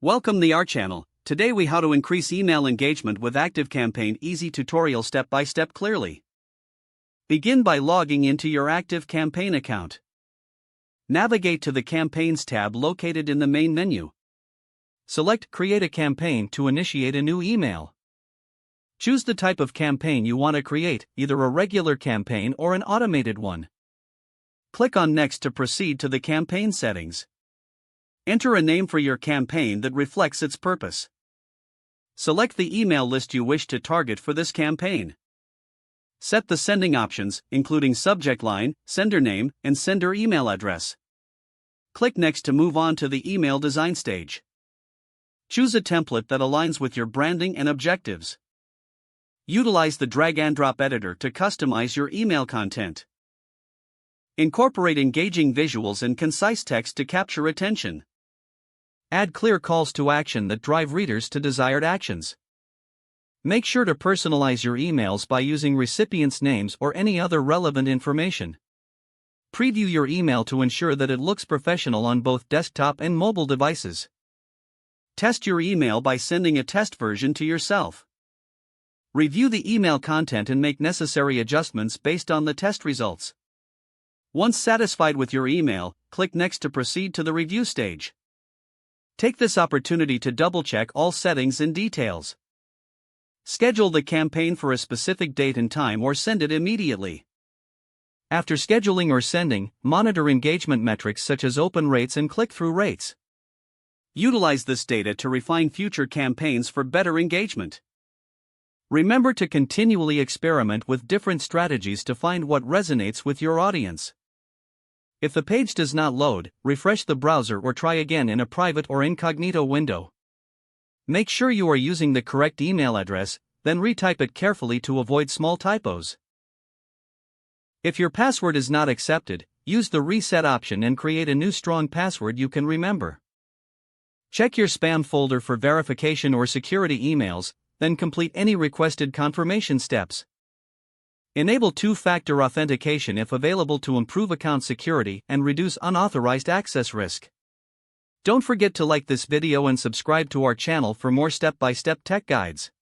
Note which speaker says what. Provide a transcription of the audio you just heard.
Speaker 1: Welcome to our channel. Today we how to increase email engagement with ActiveCampaign easy tutorial step by step clearly. Begin by logging into your ActiveCampaign account. Navigate to the Campaigns tab located in the main menu. Select Create a Campaign to initiate a new email. Choose the type of campaign you want to create, either a regular campaign or an automated one. Click on Next to proceed to the campaign settings. Enter a name for your campaign that reflects its purpose. Select the email list you wish to target for this campaign. Set the sending options, including subject line, sender name, and sender email address. Click Next to move on to the email design stage. Choose a template that aligns with your branding and objectives. Utilize the drag-and-drop editor to customize your email content. Incorporate engaging visuals and concise text to capture attention. Add clear calls to action that drive readers to desired actions. Make sure to personalize your emails by using recipients' names or any other relevant information. Preview your email to ensure that it looks professional on both desktop and mobile devices. Test your email by sending a test version to yourself. Review the email content and make necessary adjustments based on the test results. Once satisfied with your email, click Next to proceed to the review stage. Take this opportunity to double-check all settings and details. Schedule the campaign for a specific date and time or send it immediately. After scheduling or sending, monitor engagement metrics such as open rates and click-through rates. Utilize this data to refine future campaigns for better engagement. Remember to continually experiment with different strategies to find what resonates with your audience. If the page does not load, refresh the browser or try again in a private or incognito window. Make sure you are using the correct email address, then retype it carefully to avoid small typos. If your password is not accepted, use the reset option and create a new strong password you can remember. Check your spam folder for verification or security emails, then complete any requested confirmation steps. Enable two-factor authentication if available to improve account security and reduce unauthorized access risk. Don't forget to like this video and subscribe to our channel for more step-by-step tech guides.